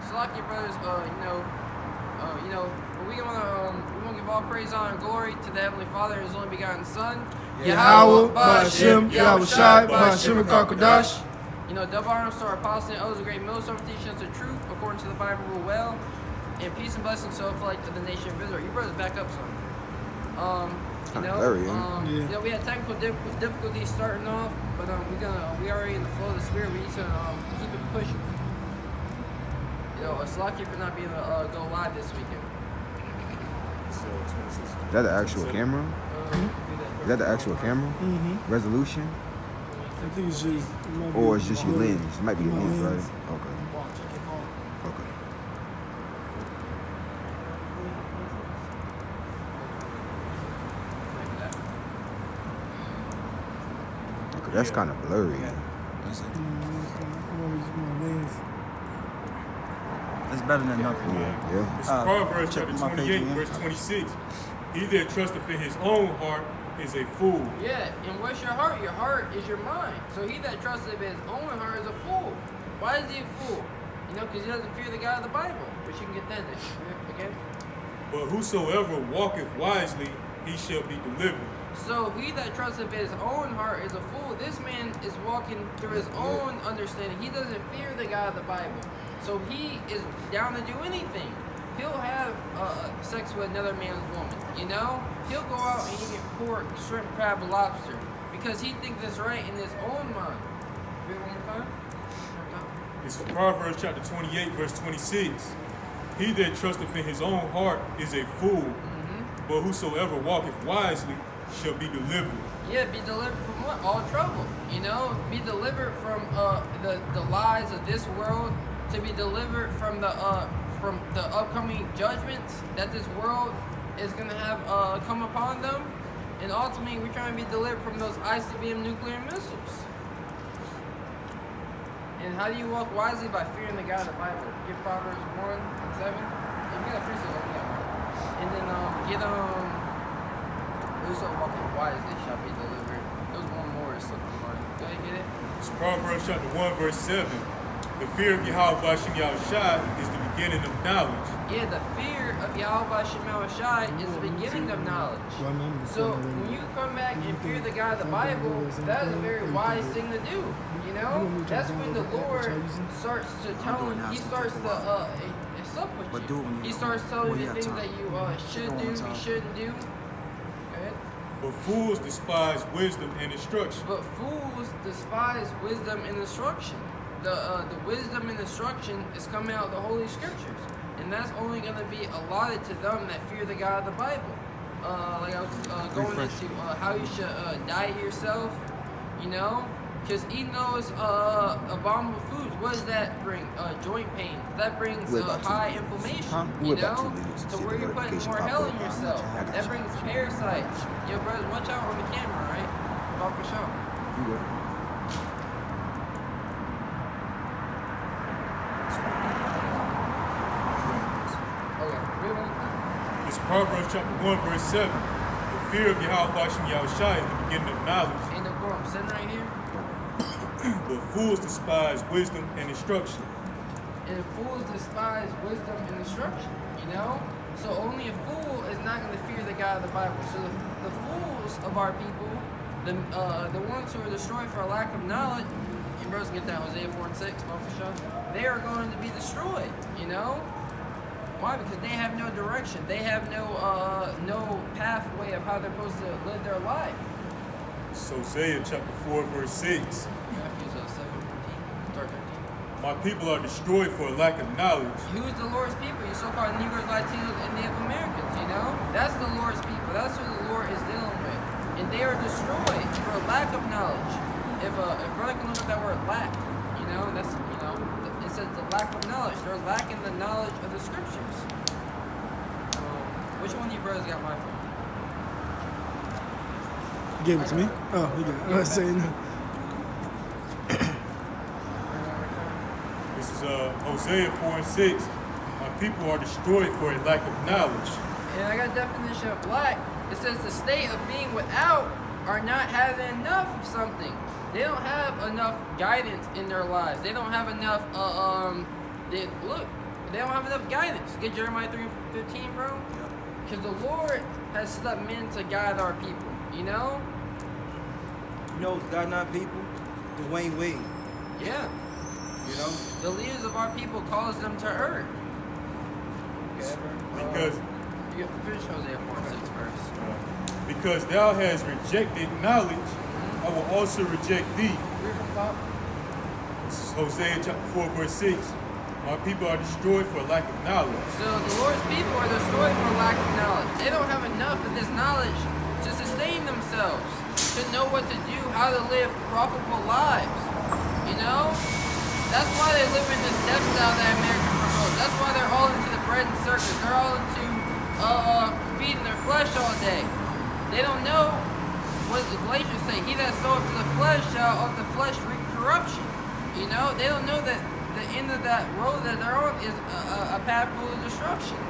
Salaki brothers, we want to give all praise, honor, and glory to the Heavenly Father and His only begotten Son, Yahweh, Ba'ashem, Yahweh Shai, Ba'ashem, Kakadash. Double honors to our apostles and elders, a great millstone for teaching us the truth according to the Bible rule well, and peace and blessings so for like to the nation of Israel. You brothers back up some. We had technical difficulties starting off, but we already in the flow of the Spirit. We need to keep it pushing. Salaki for not being able to go live this weekend. Is that the actual camera? Is that the actual camera? Resolution? I think it's just... Or it's just your lens? It might be your lens, right? Okay. That's kind of blurry. It's better than nothing. Yeah. It's Proverbs chapter 28, verse 26. He that trusteth in his own heart is a fool. Yeah, and what's your heart? Your heart is your mind. So he that trusteth in his own heart is a fool. Why is he a fool? Because he doesn't fear the God of the Bible. But you can get that again. But whosoever walketh wisely, he shall be delivered. So he that trusteth in his own heart is a fool. This man is walking through his own understanding. He doesn't fear the God of the Bible. So he is down to do anything. He'll have sex with another man's woman, He'll go out and he can pork, shrimp, crab, lobster because he thinks it's right in his own mind. Read it one more time. It's Proverbs chapter 28, verse 26. He that trusteth in his own heart is a fool, but whosoever walketh wisely shall be delivered. Yeah, be delivered from what? All trouble. Be delivered from the lies of this world, to be delivered from the upcoming judgments that this world is going to have come upon them, and ultimately we're trying to be delivered from those ICBM nuclear missiles. And how do you walk wisely? By fearing the God of the Bible. Get Proverbs 1 and 7. And get a and then whosoever walking wisely shall be delivered. There's one more or something. Go ahead and get it. It's Proverbs chapter 1, verse 7. The fear of Yahweh Ba'ashem Yahushai is the beginning of knowledge. Yeah, the fear of Yahweh Ba'ashem Yahushai is the beginning of knowledge. So when you come back and fear the God of the Bible, that is a very wise thing to do. That's when the Lord starts to tell him, he starts to sup with you. He starts telling you the things that you should do, you shouldn't do. But fools despise wisdom and instruction. The wisdom and instruction is coming out of the Holy Scriptures. And that's only going to be allotted to them that fear the God of the Bible. Like I was going into how you should diet yourself, because eating those abominable foods, what does that bring? Joint pain. That brings high inflammation, So where you're putting more hell in yourself. That brings parasites. Yo, brothers, watch out on the camera, right? About for sure. It's Proverbs chapter 1, verse 7. The fear of Yahweh Ba'ashem Yahushai is the beginning of knowledge. Ain't no quorum sitting right here. But fools despise wisdom and instruction. And fools despise wisdom and instruction, So only a fool is not going to fear the God of the Bible. So the fools of our people, the ones who are destroyed for a lack of knowledge, you brothers get that Hosea 4 and 6, they are going to be destroyed, Why? Because they have no direction. They have no pathway of how they're supposed to live their life. So Hosea chapter 4, verse 6. Matthew 7, 13. My people are destroyed for a lack of knowledge. Who's the Lord's people? You so-called Negroes, Latinos, and Native Americans, That's the Lord's people. That's who the Lord is dealing with. And they are destroyed for a lack of knowledge. If brother can look at that word lack, that's, it says the lack of knowledge. They're lacking the knowledge of the Scriptures. Which one of you brothers got my phone? You gave it to me? Oh, you got it. I was saying no. This is Hosea 4 and 6. My people are destroyed for a lack of knowledge. And I got a definition of lack. It says the state of being without are not having enough of something. They don't have enough guidance in their lives. They don't have enough look, they don't have enough guidance. Get Jeremiah 3:15, bro. Because the Lord has set up men to guide our people. You know? You know, God not people, Dwayne Wade. Yeah. You know? The leaders of our people calls them to earth. Because You finish Hosea 4:6 first. because thou hast rejected knowledge, I will also reject thee. Read from top. This is Hosea chapter 4, verse 6. My people are destroyed for lack of knowledge. So the Lord's people are destroyed for lack of knowledge. They don't have enough of this knowledge to sustain themselves, to know what to do, how to live profitable lives. You know? That's why they live in this lifestyle that America promotes. That's why they're all into the bread and circus. They're all into feeding their flesh all day. They don't know what the Galatians say. He that soweth to the flesh shall of the flesh reap corruption. You know? They don't know that the end of that road that they're on is a path full of destruction.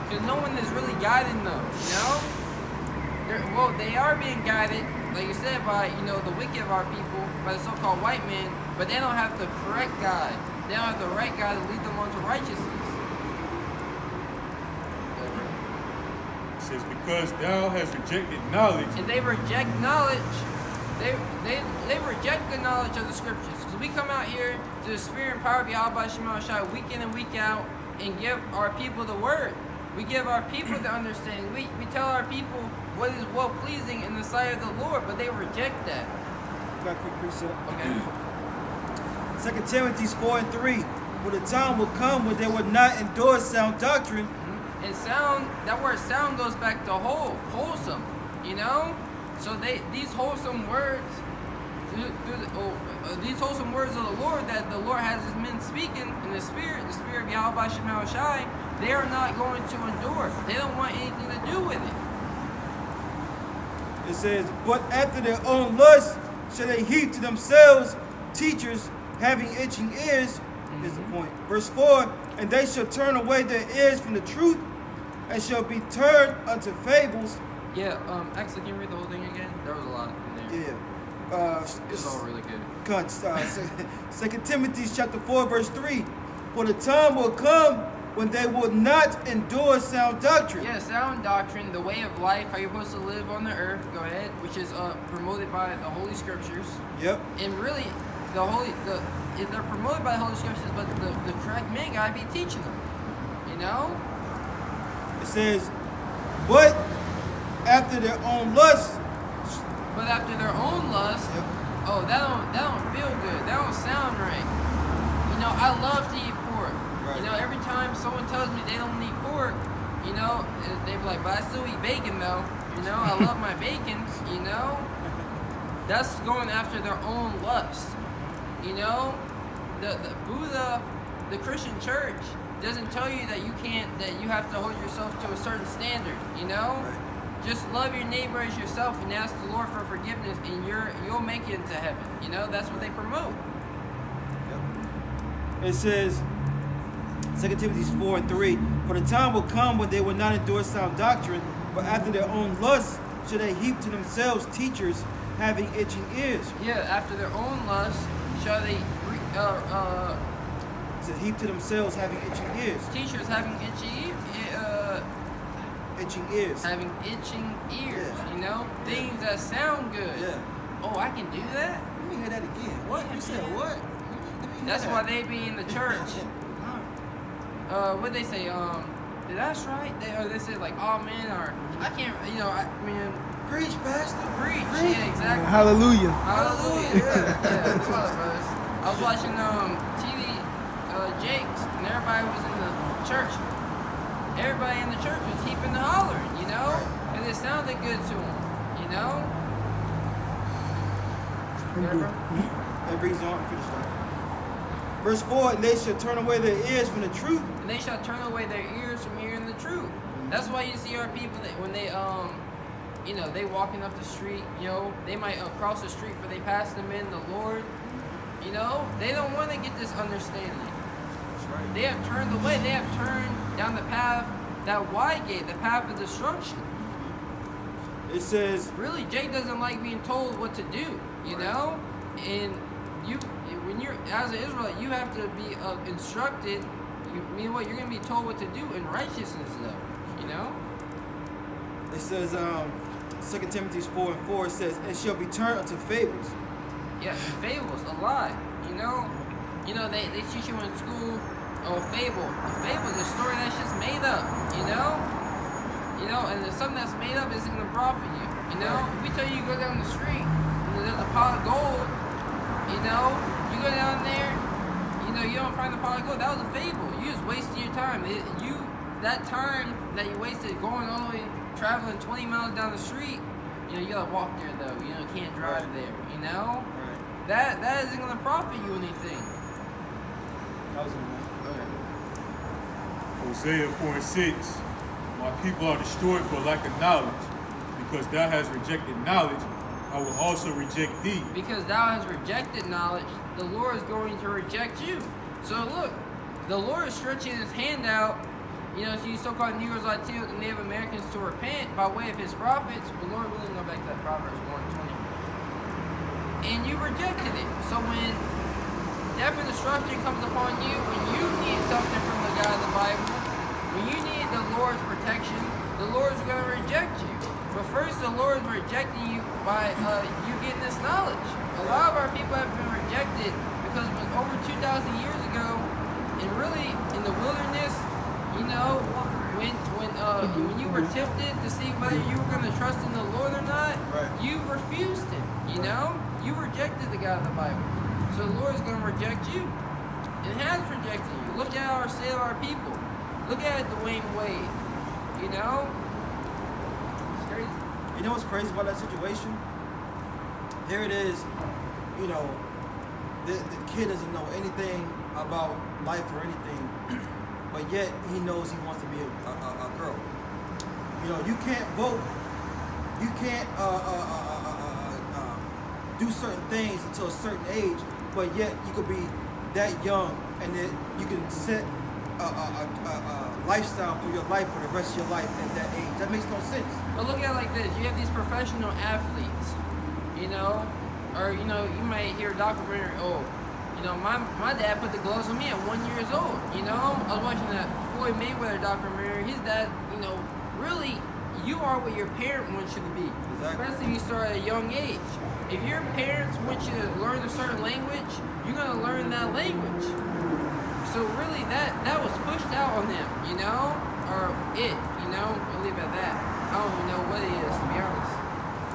Because no one is really guiding them, you know? They are being guided, like you said, by, you know, the wicked of our people, by the so-called white men, but they don't have the correct guide. They don't have the right guide to lead them onto righteousness. It says, because thou hast rejected knowledge. And they reject knowledge. They reject the knowledge of the scriptures. Because we come out here to the spirit and power of Yahweh Shema Shai week in and week out and give our people the word. We give our people the understanding. We tell our people what is well pleasing in the sight of the Lord, but they reject that. Got a quick precept. Okay. 2 Timothy 4:3. For the time will come when they will not endure sound doctrine. And sound, that word sound goes back to wholesome, you know? So these wholesome words, these wholesome words of the Lord that the Lord has his men speaking in the spirit of Yahweh Shema Shai, they are not going to endure. They don't want anything to do with it. It says, but after their own lust shall they heap to themselves teachers having itching ears. Is the point. Verse 4, and they shall turn away their ears from the truth and shall be turned unto fables. Yeah, actually, can you read the whole thing again? There was a lot in there. Yeah. It's all really good. 2 Timothy chapter 4, verse 3. For the time will come when they will not endure sound doctrine. Yeah, sound doctrine, the way of life, how you're supposed to live on the earth, go ahead, which is promoted by the Holy Scriptures. Yep. And really, they're promoted by the Holy Scriptures, but the correct man gotta be teaching them. You know? It says, but after their own lust. But after their own lust, oh, that don't feel good. That don't sound right. You know, I love to eat pork. Right. You know, every time someone tells me they don't eat pork, you know, they be like, but I still eat bacon though. You know, I love my bacon. You know, that's going after their own lust. You know, the Buddha, the Christian church doesn't tell you that you have to hold yourself to a certain standard. You know. Right. Just love your neighbor as yourself and ask the Lord for forgiveness, and you'll make it into heaven. You know, that's what they promote. It says, 2 Timothy 4:3. For the time will come when they will not endure sound doctrine, but after their own lusts shall they heap to themselves teachers having itching ears. Yeah, after their own lust shall they To heap to themselves having itching ears. teachers having Itching ears. having itching ears. Yeah. You know, things that sound good. Yeah. Oh, I can do that. Let me hear that again. What? You said what? Let me hear That's that. why they be in the church. What they say? That's right. They say like, oh man, or I can't. You know, I mean, Preach, Pastor. preach. Yeah, exactly. Hallelujah. Hallelujah. Yeah, come on, brothers. I was watching TV, Jake's, and everybody was in the church. Everybody in the church was heaping and hollering, you know, and it sounded good to them, you know. That reads on. Finish that. Verse 4, and they shall turn away their ears from the truth. And they shall turn away their ears from hearing the truth. That's why you see our people that when they you know, they walking up the street, you know, they might cross the street, but they pass them in the Lord. You know, they don't want to get this understanding. Right. They have turned away. They have turned down the path, that wide gate, the path of destruction. It says, Really, Jake doesn't like being told what to do, you know? And when you're as an Israelite, you have to be instructed. You mean what? You're gonna be told what to do in righteousness, though. You know. It says, 2 Timothy 4:4, it says, "It shall be turned unto fables." Yeah, fables, a lie. You know they teach you in school. Oh, fable. A fable is a story that's just made up. And there's something that's made up isn't gonna profit you. If we tell you go down the street and there's a pot of gold, you go down there, you don't find the pot of gold. That was a fable. You just wasted your time. That time that you wasted going all the way traveling 20 miles down the street, you gotta walk there though. You can't drive there. Right. That isn't gonna profit you anything. Hosea 4:6. My people are destroyed for lack of knowledge. Because thou hast rejected knowledge, I will also reject thee. Because thou hast rejected knowledge, the Lord is going to reject you. So look, the Lord is stretching his hand out, to you so-called Negroes, Latinos, and Native Americans to repent by way of his prophets. But Lord, we're going to go back to that Proverbs 1:20. And you rejected it. So when death and destruction comes upon you, when you need something from the God of the Bible, when you need the Lord's protection, the Lord's going to reject you. But first, the Lord is rejecting you by you getting this knowledge. A lot of our people have been rejected because it was over 2,000 years ago, and really in the wilderness, when you were tempted to see whether you were going to trust in the Lord or not, you refused Him. You rejected the God of the Bible. So the Lord is going to reject you, and has rejected you. Look at our state of our people. Look at Dwayne Wade. You know what's crazy about that situation? Here it is, the kid doesn't know anything about life or anything, but yet he knows he wants to be a girl. You can't vote, you can't do certain things until a certain age, but yet you could be that young and then you can set a lifestyle for your life for the rest of your life at that age. That makes no sense. But look at it like this. You have these professional athletes, or you might hear a documentary, my dad put the gloves on me at 1 year old. I was watching that Floyd Mayweather documentary. His dad, really, you are what your parent wants you to be. Exactly. Especially if you start at a young age. If your parents want you to learn a certain language, you're gonna learn that language. So really, that was pushed out on them, or it, I'll leave it at that. I don't even know what it is, to be honest.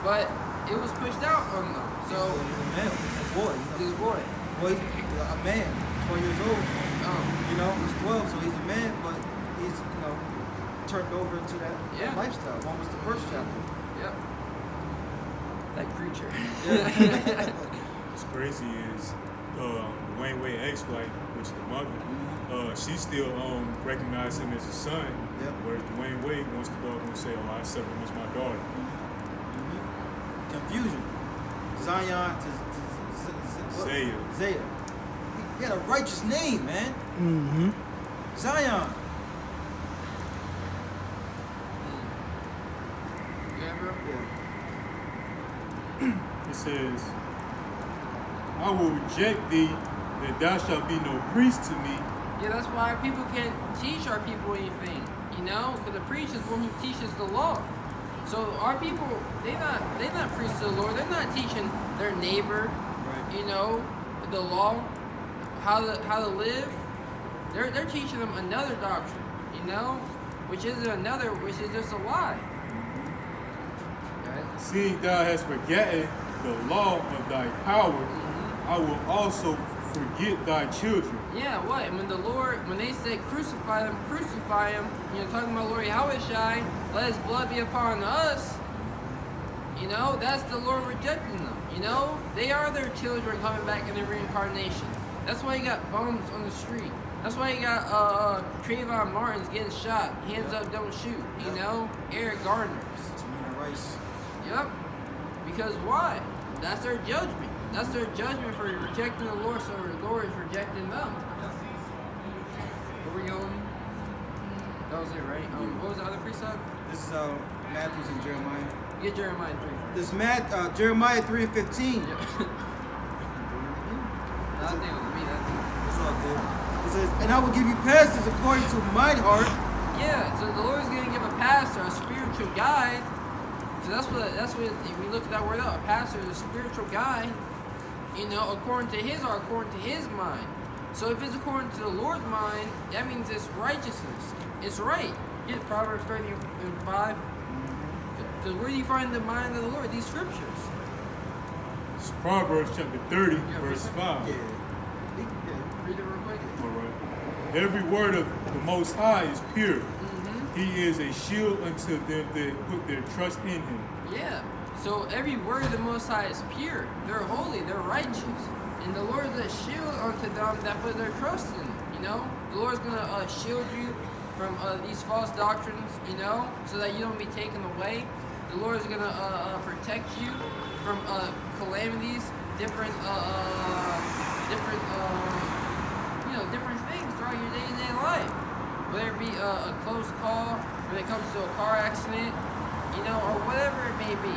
But it was pushed out on them. So he's a male. He's a boy. he's a boy. Well, he's a man. 12 years old. He's 12, so he's a man, but he's turned over into that lifestyle. One was the first chapter. Yep. That creature. What's crazy is Dwayne Wade's ex-wife, which is the mother, she still recognizes him as a son, whereas Dwayne Wade wants to go up and say, I accept him as my daughter. Confusion. Zion to Zaya. He had a righteous name, man. Mm-hmm. Zion. Yeah, bro. It says, I will reject thee, that thou shalt be no priest to me. Yeah, that's why people can't teach our people anything, because the priest is one who teaches the law. So our people, they're not priests of the Lord. They're not teaching their neighbor, the law, how to live. They're teaching them another doctrine, which is just a lie. Right? Seeing thou hast forgotten the law of thy power, I will also forget thy children. Yeah, what? When they said crucify him, talking about Lord Yahushua, let his blood be upon us, that's the Lord rejecting them. They are their children coming back in their reincarnation. That's why you got bums on the street. That's why you got Trayvon Martin's getting shot, hands up, don't shoot. Eric Garner's. Rice. Yep. Because why? That's their judgment. That's their judgment for rejecting the Lord, so the Lord is rejecting them. Where we going? That was it, right? What was the other precept? This is Matthews and Jeremiah. Get Jeremiah 3. This Jeremiah 3:15. Yeah. and I will give you pastors according to mine heart. Yeah, so the Lord's gonna give a pastor a spiritual guide. So that's what if we look at that word out, a pastor is a spiritual guide, you know, according to his heart, according to his mind. So if it's according to the Lord's mind, that means it's righteousness. It's right. Get Proverbs 30:5. Because where do you find the mind of the Lord? These scriptures. It's Proverbs chapter 30, Yeah, verse read 5. Yeah. Read it real quick. All right. Every word of the Most High is pure. He is a shield unto them that put their trust in him. Yeah. So every word of the Most High is pure. They're holy. They're righteous. And the Lord is a shield unto them that put their trust in Him. You know, the Lord's gonna shield you from these false doctrines. You know, so that you don't be taken away. The Lord is gonna protect you from calamities, different different things throughout your day-to-day life. Whether it be a close call, when it comes to a car accident, you know, or whatever it may be.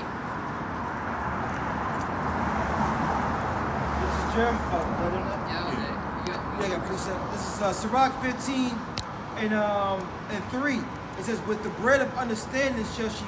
This is Jeremiah. Yeah, that was it. You got precept. This is Sirach 15 and 3. It says, with the bread of understanding shall she